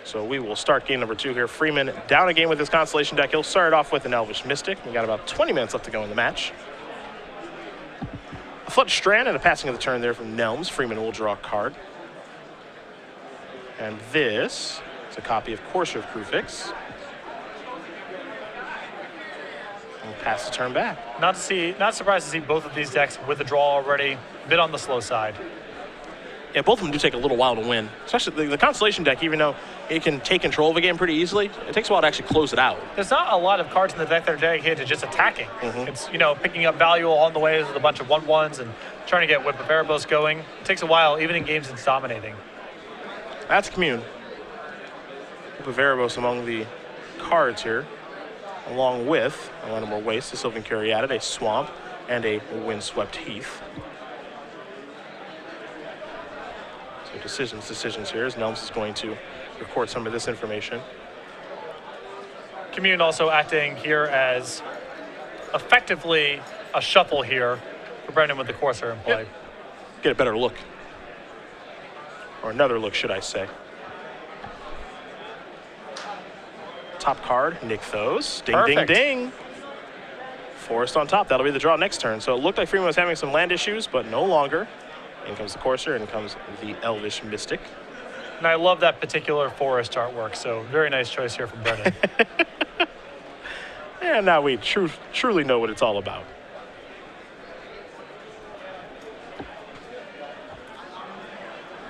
So we will start game number 2 here. Freeman down a game with his Constellation deck. He'll start off with an Elvish Mystic. We got about 20 minutes left to go in the match. A Flood Strand and a passing of the turn there from Nelms. Freeman will draw a card. And this is a copy of Courser of Crucifix. And pass the turn back. Not surprised to see both of these decks with the draw already. A bit on the slow side. Yeah, both of them do take a little while to win. Especially the Constellation deck, even though it can take control of a game pretty easily, it takes a while to actually close it out. There's not a lot of cards in the deck that are dedicated to just attacking. It's, picking up value along the way with a bunch of 1/1s and trying to get Whip of Erebos going. It takes a while, even in games it's dominating. That's Commune. Whip of Erebos among the cards here, along with a Lenimore Waste, a Sylvan Caryatid, a Swamp, and a Windswept Heath. Decisions here as Nelms is going to record some of this information. Commune also acting here as effectively a shuffle here for Bendon with the Courser in play. Yep. Get a better look. Or another look, should I say. Top card, Nykthos. Ding, Perfect. ding, ding. Forest on top. That'll be the draw next turn. So it looked like Freeman was having some land issues, but no longer. In comes the Courser, in comes the Elvish Mystic. And I love that particular forest artwork, so very nice choice here from Bendon. And now we truly know what it's all about.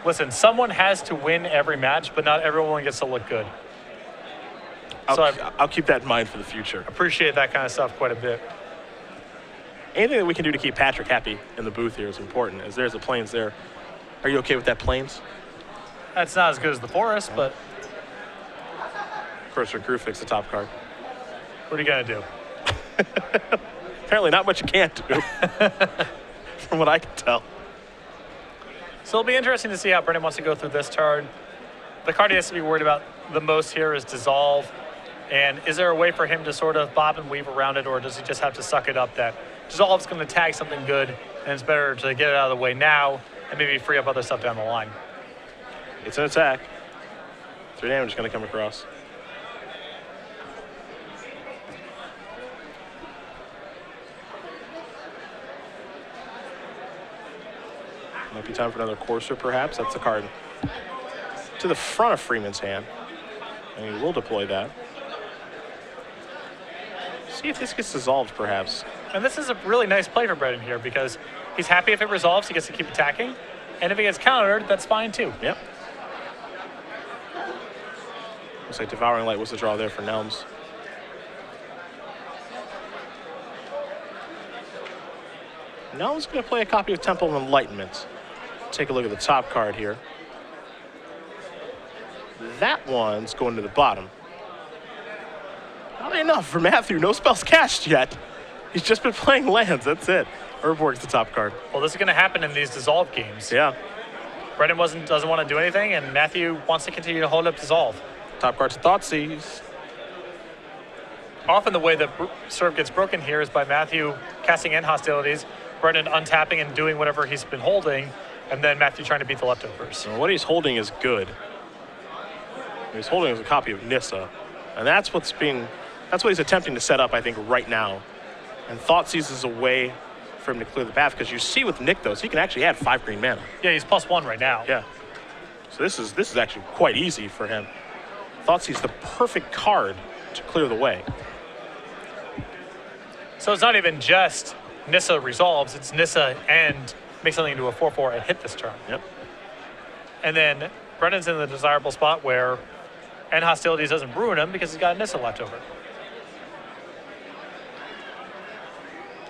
Listen, someone has to win every match, but not everyone gets to look good. I'll keep that in mind for the future. Appreciate that kind of stuff quite a bit. Anything that we can do to keep Patrick happy in the booth here is important, as there's the Plains there. Are you okay with that Plains? That's not as good as the forest, but... Courser Crucifix, the top card. What are you going to do? Apparently not much you can't do, from what I can tell. So it'll be interesting to see how Bendon wants to go through this turn. The card he has to be worried about the most here is Dissolve. And is there a way for him to sort of bob and weave around it, or does he just have to suck it up that Dissolve's going to tag something good, and it's better to get it out of the way now and maybe free up other stuff down the line? It's an attack. 3 damage is going to come across. Might be time for another Courser, perhaps. That's the card to the front of Freeman's hand. And he will deploy that. See if this gets dissolved, perhaps. And this is a really nice play for Bendon here, because he's happy if it resolves, he gets to keep attacking. And if it gets countered, that's fine too. Yep. Looks like Devouring Light was the draw there for Nelms. Nelms going to play a copy of Temple of Enlightenment. Take a look at the top card here. That one's going to the bottom. Not enough for Matthew. No spells cast yet. He's just been playing lands. That's it. Urborg's the top card. Well, this is going to happen in these Dissolve games. Yeah. Bendon doesn't want to do anything, and Matthew wants to continue to hold up Dissolve. Top card's Thoughtseize. Often the way that serve gets broken here is by Matthew casting in Hostilities, Bendon untapping and doing whatever he's been holding, and then Matthew trying to beat the leftovers. Well, what he's holding is good. What he's holding is a copy of Nissa, and that's what he's attempting to set up, I think, right now. And Thoughtseize is a way for him to clear the path, because you see with Nykthos, he can actually add 5 green mana. Yeah, he's +1 right now. Yeah. So this is actually quite easy for him. Thoughtseize the perfect card to clear the way. So it's not even just Nissa resolves, it's Nissa and make something into a 4/4 and hit this turn. Yep. And then Bendon's in the desirable spot where End Hostilities doesn't ruin him because he's got a Nissa left over.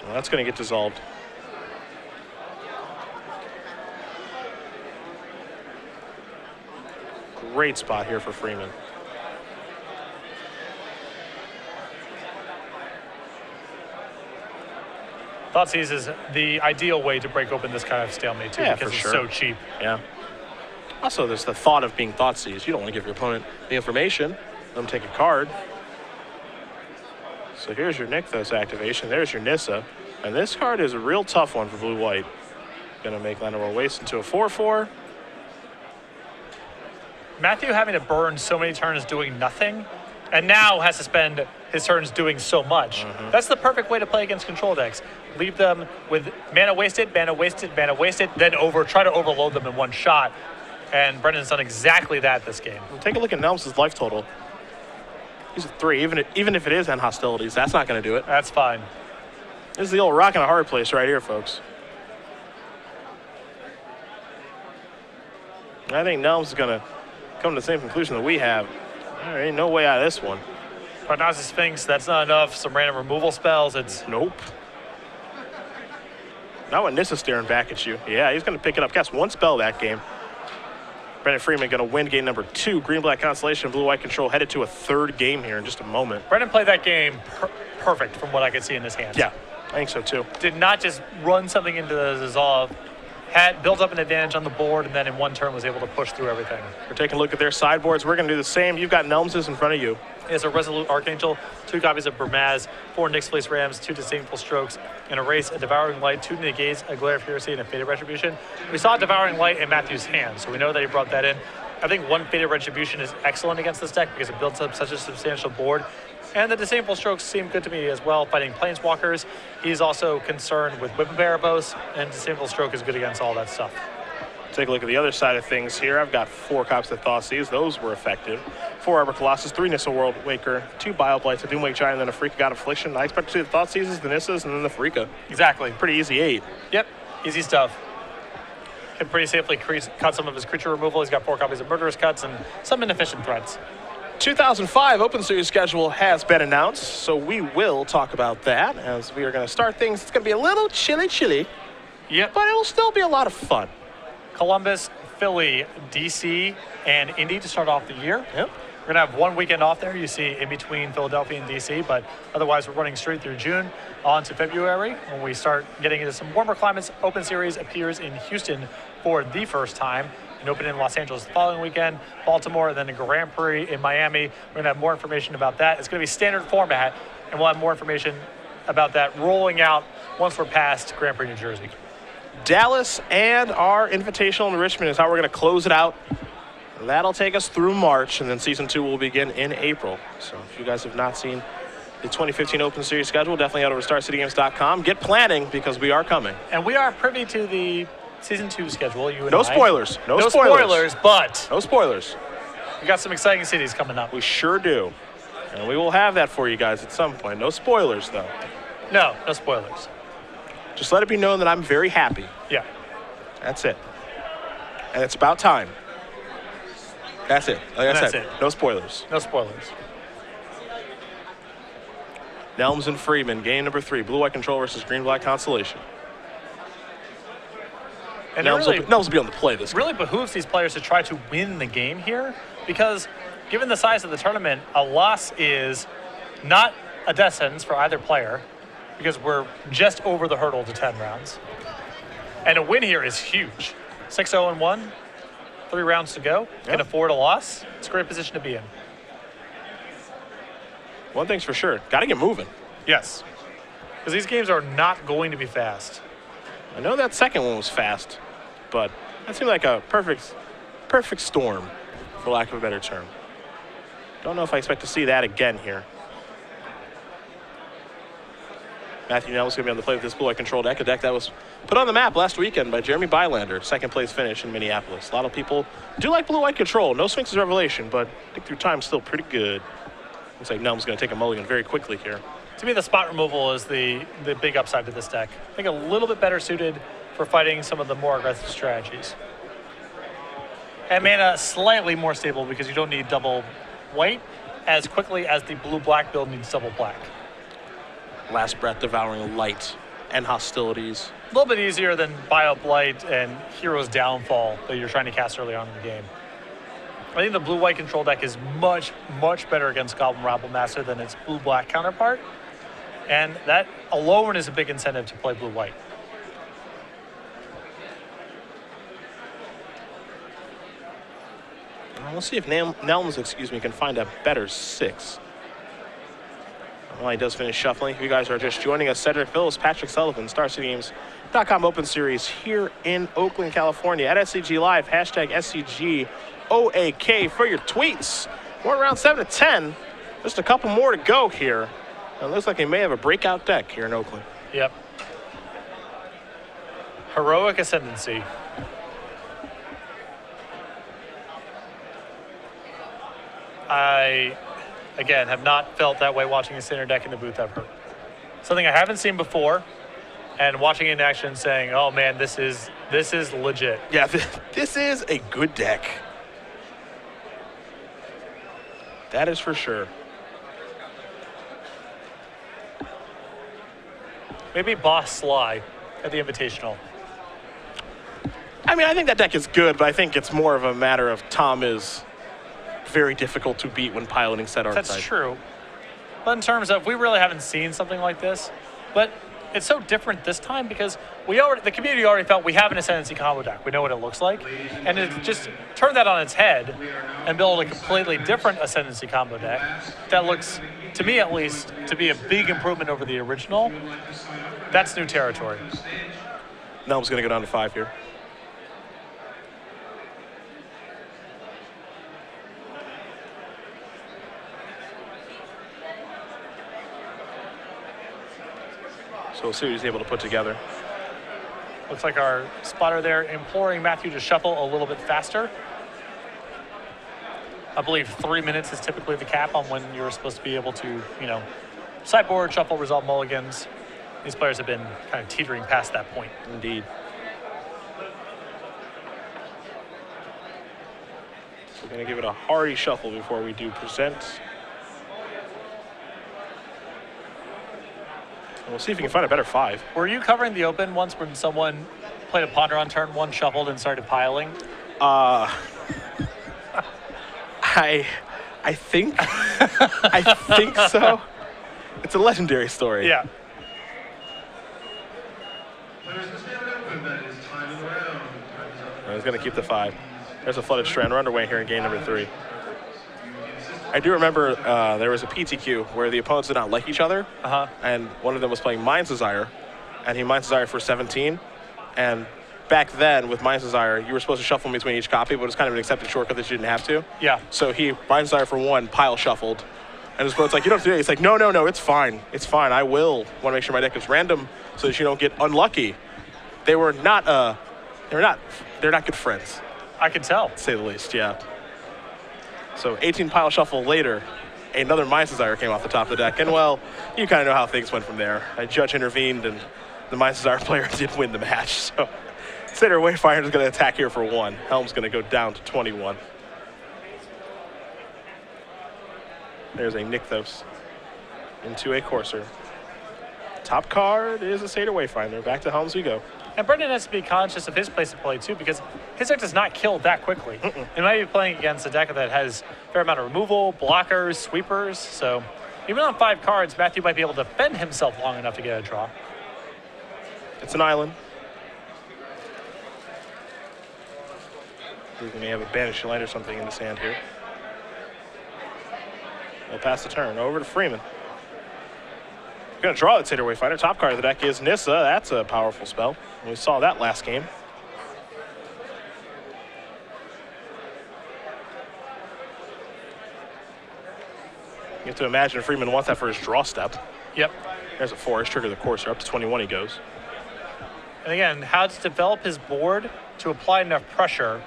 Well, that's going to get dissolved. Great spot here for Freeman. Thoughtseize is the ideal way to break open this kind of stalemate too, because it's so cheap. Yeah. Also, there's the thought of being Thoughtseize. You don't want to give your opponent the information. Let them take a card. So here's your Nykthos activation. There's your Nissa. And this card is a real tough one for blue-white. Gonna make Lenimore Waste into a 4/4. Matthew having to burn so many turns doing nothing, and now has to spend his turns doing so much. That's the perfect way to play against control decks. Leave them with mana wasted, mana wasted, mana wasted, then try to overload them in one shot. And Brendan's done exactly that this game. Well, take a look at Nelms' life total. He's at 3, even if it is on hostilities. That's not going to do it. That's fine. This is the old rock and a hard place right here, folks. I think Nelms is going to come to the same conclusion that we have. There ain't no way out of this one. Prognosis Sphinx, that's not enough. Some random removal spells. Nope. Not when Nissa's staring back at you. Yeah, he's going to pick it up. Cast 1 spell that game. Brendan Freeman going to win game number 2. Green-black Constellation, blue-white control headed to a 3rd game here in just a moment. Brendan played that game perfect from what I could see in his hands. Yeah, I think so too. Did not just run something into the Dissolve. Had built up an advantage on the board, and then in one turn was able to push through everything. We're taking a look at their sideboards. We're going to do the same. You've got Nelms' in front of you. Is a Resolute Archangel, 2 copies of Burmaz, 4 Nyx Fleece Rams, 2 Disdainful Strokes, and Erase, a Devouring Light, 2 Negates, a Glare of Heresy, and a Fated Retribution. We saw Devouring Light in Matthew's hand, so we know that he brought that in. I think 1 Fated Retribution is excellent against this deck because it builds up such a substantial board. And the Disdainful Strokes seem good to me as well, fighting Planeswalkers. He's also concerned with Whip of Erebos, and Disdainful Stroke is good against all that stuff. Take a look at the other side of things here. I've got 4 copies of Thoughtseize. Those were effective. 4 Arbor Colossus, 3 Nissa World Waker, 2 Bioblights, a Doomwake Giant, and then a Freaka God Affliction. I expect to see the Thoughtseizes, the Nissas, and then the Freaka. Exactly. Pretty easy 8. Yep, easy stuff. Can pretty safely cut some of his creature removal. He's got 4 copies of Murderous Cuts and some inefficient threats. 2005 Open Series schedule has been announced, so we will talk about that as we are going to start things. It's going to be a little chilly, Yep. but it will still be a lot of fun. Columbus, Philly, DC, and Indy to start off the year. Yep. We're going to have 1 weekend off there, you see, in between Philadelphia and DC, but otherwise we're running straight through June on to February when we start getting into some warmer climates. Open Series appears in Houston for the first time and open in Los Angeles the following weekend, Baltimore, and then the Grand Prix in Miami. We're going to have more information about that. It's going to be standard format, and we'll have more information about that rolling out once we're past Grand Prix New Jersey. Dallas and our Invitational in Richmond is how we're going to close it out. That'll take us through March, and then Season 2 will begin in April. So if you guys have not seen the 2015 Open Series schedule, definitely head over to StarCityGames.com. Get planning, because we are coming. And we are privy to the Season 2 schedule, you and No I. spoilers. No No spoilers. spoilers, but No spoilers. we got some exciting cities coming up. We sure do. And we will have that for you guys at some point. No spoilers, though. No spoilers. Just let it be known that I'm very happy. Yeah. That's it. And it's about time. That's it. Like I That's said, it. no spoilers. No spoilers. Nelms and Freeman, game number 3. Blue-white control versus green-black constellation. And Nelms really, will be on the play this game. really behooves these players to try to win the game here because given the size of the tournament, a loss is not a death sentence for either player because we're just over the hurdle to 10 rounds. And a win here is huge. 6-0-1, 3 rounds to go. Can afford a loss. It's a great position to be in. One thing's for sure, got to get moving. Yes. Because these games are not going to be fast. I know that second one was fast, but that seemed like a perfect storm, for lack of a better term. Don't know if I expect to see that again here. Matthew Nelms is going to be on the play with this blue-white control deck, a deck that was put on the map last weekend by Jeremy Bylander, second place finish in Minneapolis. A lot of people do like blue-white control. No Sphinx's Revelation, but I think through time still pretty good. Looks like Nelms is going to take a mulligan very quickly here. To me, the spot removal is the big upside to this deck. I think a little bit better suited for fighting some of the more aggressive strategies. And mana slightly more stable because you don't need double white as quickly as the blue-black build needs double black. Last Breath, Devouring Light, and Hostilities. A little bit easier than Bio Blight and Hero's Downfall that you're trying to cast early on in the game. I think the blue-white control deck is much, much better against Goblin Rabble Master than its blue-black counterpart. And that alone is a big incentive to play blue-white. We'll see if Nelms, can find a better 6. Well, he does finish shuffling. If you guys are just joining us, Cedric Phillips, Patrick Sullivan, StarCityGames.com Open Series here in Oakland, California at SCG Live, hashtag SCGOAK for your tweets. We're around 7 to 10. Just a couple more to go here. It looks like they may have a breakout deck here in Oakland. Yep. Heroic Ascendancy. I, again, have not felt that way watching a standard deck in the booth ever. Something I haven't seen before, and watching it in action saying, oh man, this is legit. Yeah, this is a good deck. That is for sure. Maybe Boss Sly at the Invitational. I mean, I think that deck is good, but I think it's more of a matter of Tom is very difficult to beat when piloting set archetype. That's true. But in terms of, we really haven't seen something like this. But it's so different this time because the community already felt we have an Ascendancy combo deck. We know what it looks like. And to just turn that on its head and build a completely different Ascendancy combo deck that looks, to me at least, to be a big improvement over the original, that's new territory. Nelms going to go down to 5 here. So we'll see what he's able to put together. Looks like our spotter there imploring Matthew to shuffle a little bit faster. I believe 3 minutes is typically the cap on when you're supposed to be able to, sideboard, shuffle, resolve mulligans. These players have been kind of teetering past that point. Indeed. So we're going to give it a hearty shuffle before we do present. And we'll see if we can find a better 5. Were you covering the Open once when someone played a ponder on turn 1, shuffled, and started piling? I think so. It's a legendary story. Yeah. He's going to keep the 5. There's a flooded strand. We're underway here in game number 3. I do remember there was a PTQ where the opponents did not like each other, and one of them was playing Mind's Desire, and he Mind's Desire for 17. And back then, with Mind's Desire, you were supposed to shuffle in between each copy, but it was kind of an accepted shortcut that you didn't have to. Yeah. So he Mind's Desire for 1, pile shuffled, and his opponent's like, you don't have to do it. He's like, no, it's fine. It's fine. I will want to make sure my deck is random so that you don't get unlucky. They were not, they're not good friends. I can tell. To say the least, yeah. So 18 pile shuffle later, another Mind's Desire came off the top of the deck. And, well, you kind of know how things went from there. A judge intervened, and the Mind's Desire player did win the match. So Seder Wayfinder is going to attack here for 1. Helm's going to go down to 21. There's a Nykthos into a Courser. Top card is a Seder Wayfinder. Back to Helms we go. And Brendan has to be conscious of his place of play, too, because his deck does not kill that quickly. He might be playing against a deck that has a fair amount of removal, blockers, sweepers. So even on 5 cards, Matthew might be able to defend himself long enough to get a draw. It's an island. We may have a Banished Light or something in his hand here. We'll pass the turn over to Freeman. Going to draw that Seder Wayfinder. Top card of the deck is Nissa. That's a powerful spell. We saw that last game. You have to imagine Freeman wants that for his draw step. Yep. There's a forest, trigger the Courser. Up to 21 he goes. And again, how to develop his board to apply enough pressure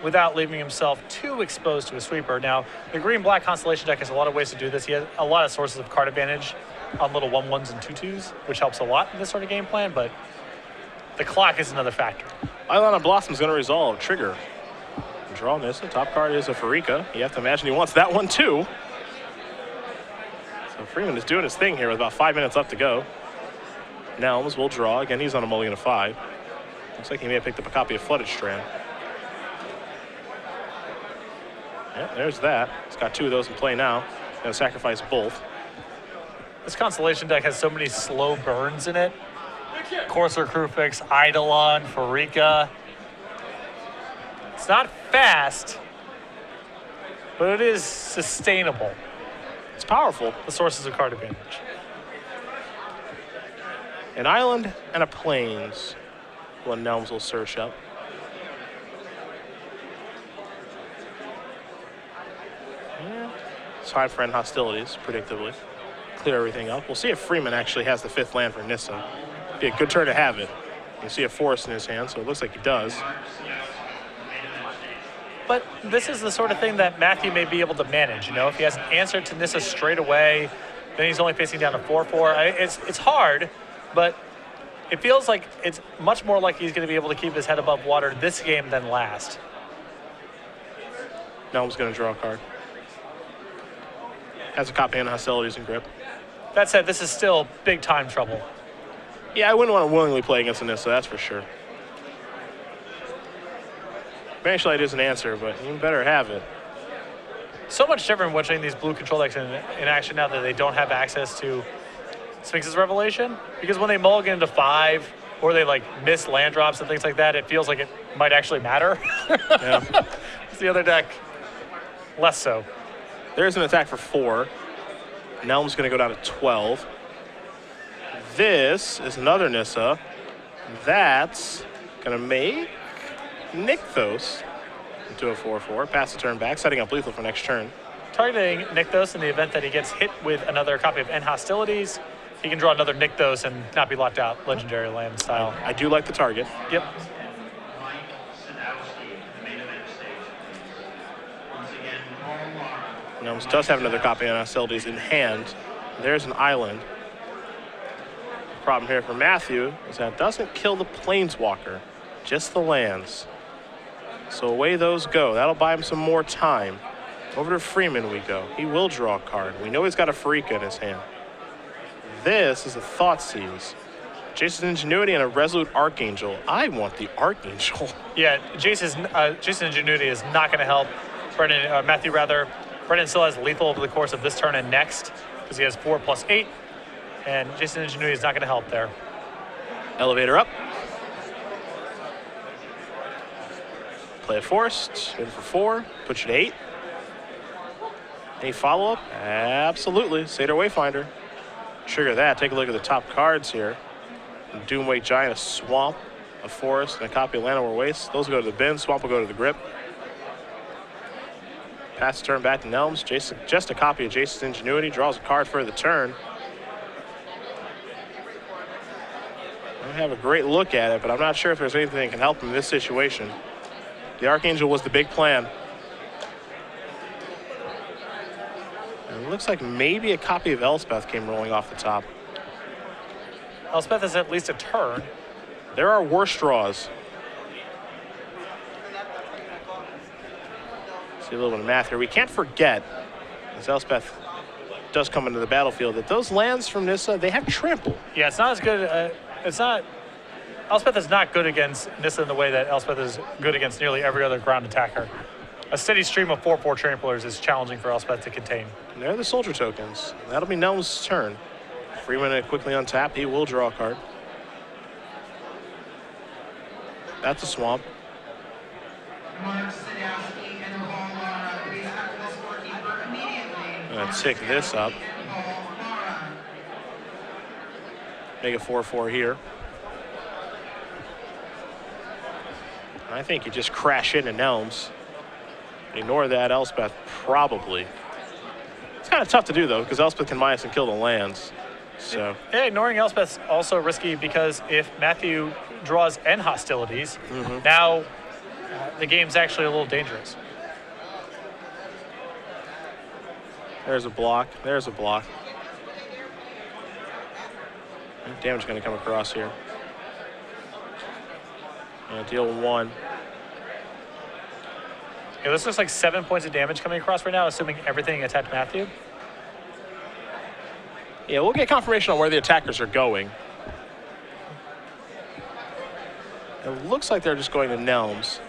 without leaving himself too exposed to a sweeper. Now, the green-black Constellation deck has a lot of ways to do this. He has a lot of sources of card advantage on little 1/1s and 2/2s, which helps a lot in this sort of game plan, but the clock is another factor. Island Blossom's going to resolve. Trigger. Draw Nissa. Top card is a Farika. You have to imagine he wants that one too. So Freeman is doing his thing here with about 5 minutes left to go. Nelms will draw. Again, he's on a mulligan of 5. Looks like he may have picked up a copy of Flooded Strand. Yeah, there's that. He's got 2 of those in play now. Going to sacrifice both. This Constellation deck has so many slow burns in it. Courser, Crewfix, Eidolon, Farika. It's not fast, but it is sustainable. It's powerful. The sources of card advantage. An island and a plains. One Nelms will search up. Yeah. Time for end hostilities, predictably. Clear everything up. We'll see if Freeman actually has the 5th land for Nissa. Be a good turn to have it. You see a forest in his hand, so it looks like he does. But this is the sort of thing that Matthew may be able to manage. You know, if he has an answer to Nissa straight away, then he's only facing down a 4/4. It's hard, but it feels like it's much more like he's going to be able to keep his head above water this game than last. Nelm's going to draw a card. Has a copy of hostilities and grip. That said, this is still big time trouble. Yeah, I wouldn't want to willingly play against Nissa, that's for sure. Banish Light is an answer, but you better have it. So much different watching these blue control decks in action now that they don't have access to Sphinx's Revelation. Because when they mulligan into 5, or they like miss land drops and things like that, it feels like it might actually matter. Yeah. It's the other deck, less so. There's an attack for 4. Nelm's going to go down to 12. This is another Nissa. That's going to make Nykthos into a 4/4. Pass the turn back, setting up lethal for next turn. Targeting Nykthos in the event that he gets hit with another copy of End Hostilities, he can draw another Nykthos and not be locked out, legendary land style. I do like the target. Yep. Nelms does have another copy of hostilities in hand. There's an island. The problem here for Matthew is that it doesn't kill the Planeswalker, just the lands. So away those go. That'll buy him some more time. Over to Freeman we go. He will draw a card. We know he's got a Freaka in his hand. This is a Thoughtseize. Jason's Ingenuity and a Resolute Archangel. I want the Archangel. Yeah, Jason's Ingenuity is not going to help Matthew rather. Brendan still has lethal over the course of this turn and next because he has 4+8, and Jason's Ingenuity is not going to help there. Elevator up. Play a forest, in for 4, put you to 8. Any follow-up? Absolutely. Satyr Wayfinder. Trigger that. Take a look at the top cards here. Doomwake Giant, a Swamp, a Forest, and a copy of Llanowar Waste. Those will go to the bin. Swamp will go to the grip. Pass the turn back to Nelms. Jason, just a copy of Jason's Ingenuity. Draws a card for the turn. I have a great look at it, but I'm not sure if there's anything that can help him in this situation. The Archangel was the big plan. And it looks like maybe a copy of Elspeth came rolling off the top. Elspeth is at least a turn. There are worse draws. See a little bit of math here. We can't forget, as Elspeth does come into the battlefield, that those lands from Nissa, they have trample. Yeah, it's not as good. Elspeth is not good against Nissa in the way that Elspeth is good against nearly every other ground attacker. A steady stream of 4/4 tramplers is challenging for Elspeth to contain. And there are the soldier tokens. That'll be Nelms' turn. Freeman quickly untap. He will draw a card. That's a swamp. I'm gonna tick this up. Make a 4/4 here. I think you just crash into Nelms. Ignore that Elspeth, probably. It's kind of tough to do, though, because Elspeth can minus and kill the lands. So. Yeah, ignoring Elspeth's also risky because if Matthew draws End Hostilities, now the game's actually a little dangerous. There's a block. There's a block. Damage going to come across here. Deal 1. Yeah, this looks like 7 points of damage coming across right now, assuming everything attacked Matthew. Yeah, we'll get confirmation on where the attackers are going. It looks like they're just going to Nelms.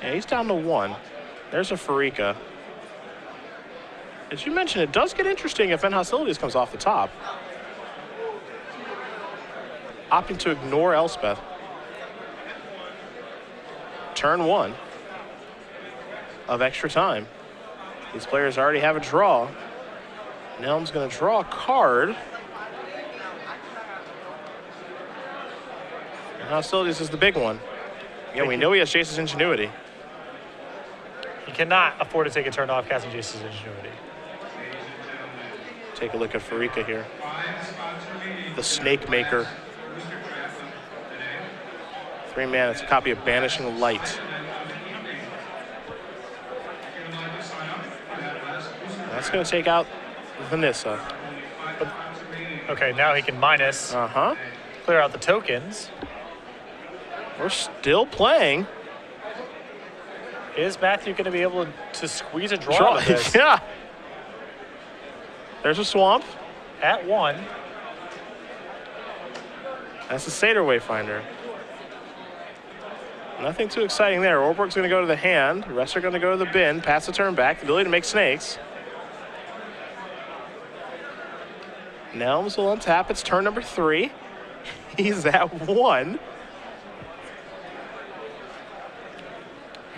Yeah, he's down to 1. There's a Freeaka. As you mentioned, it does get interesting if End Hostilities comes off the top. Opting to ignore Elspeth. Turn 1 of extra time. These players already have a draw. Nelms going to draw a card. And Hostilities is the big one. Yeah, we know he has Jace's Ingenuity. He cannot afford to take a turn off casting Jace's Ingenuity. Take a look at Farika here. The Snake Maker. 3 mana, it's a copy of Banishing Light. That's going to take out Vanessa. Okay, now he can minus, clear out the tokens. We're still playing. Is Matthew going to be able to squeeze a draw out of this? Yeah. There's a Swamp. At 1. That's the Satyr Wayfinder. Nothing too exciting there. Orborg's going to go to the hand. The rest are going to go to the bin. Pass the turn back. The ability to make snakes. Nelms will untap. It's turn number 3. He's at 1. You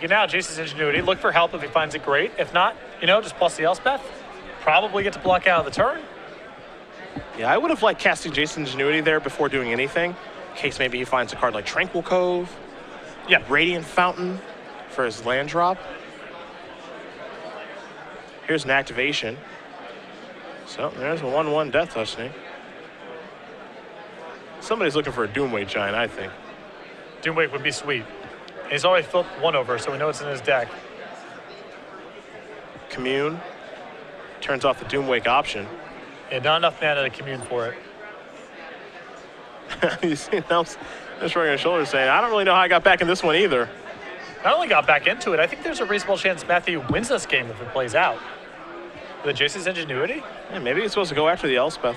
can now Jace's Ingenuity. Look for help if he finds it great. If not, just plus the Elspeth. Probably get to block out of the turn. Yeah, I would have liked casting Jason's Ingenuity there before doing anything. In case maybe he finds a card like Tranquil Cove. Yeah. Radiant Fountain for his land drop. Here's an activation. So there's a 1/1 Death Touch Snake. Somebody's looking for a Doomweight Giant, I think. Doomweight would be sweet. And he's already flipped 1 over, so we know it's in his deck. Commune. Turns off the Doomwake option. And not enough mana to commune for it. You see Nelms just shrugging his shoulders saying, I don't really know how I got back in this one either. Not only got back into it, I think there's a reasonable chance Matthew wins this game if it plays out. With Jace's Ingenuity? Yeah, maybe he's supposed to go after the Elspeth.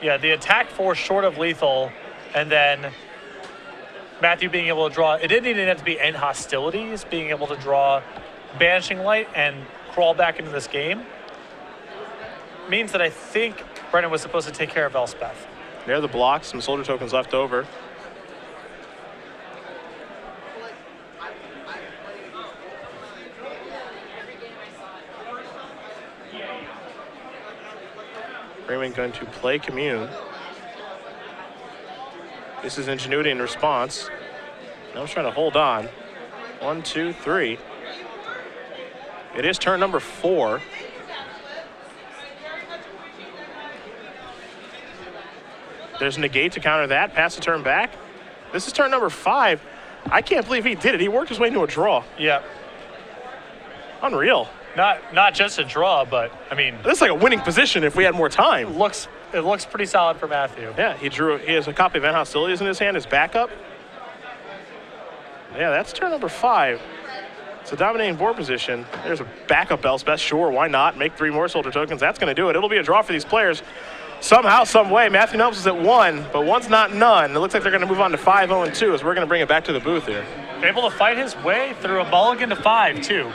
Yeah, the attack force short of lethal, and then Matthew being able to draw. It didn't even have to be end hostilities, being able to draw Banishing Light and crawl back into this game means that I think Brendan was supposed to take care of Elspeth. There are the blocks, some soldier tokens left over. Freeman going to play Commune. This is Ingenuity in response. Now I'm trying to hold on. 1, 2, 3. It is turn number 4. There's negate to counter that. Pass the turn back. This is turn number 5. I can't believe he did it. He worked his way into a draw. Yeah. Unreal. Not just a draw, but I mean, This is like a winning position if we had more time. it looks pretty solid for Matthew. Yeah, he has a copy of End Hostilities in his hand, his backup. Yeah, that's turn number 5. It's a dominating board position. There's a backup Elspeth. Sure, why not? Make 3 more soldier tokens. That's going to do it. It'll be a draw for these players. Somehow, some way, Matthew Nelms is at 1, but 1's not none. It looks like they're going to move on to 5-0-2 as we're going to bring it back to the booth here. Able to fight his way through a mulligan to 5, too.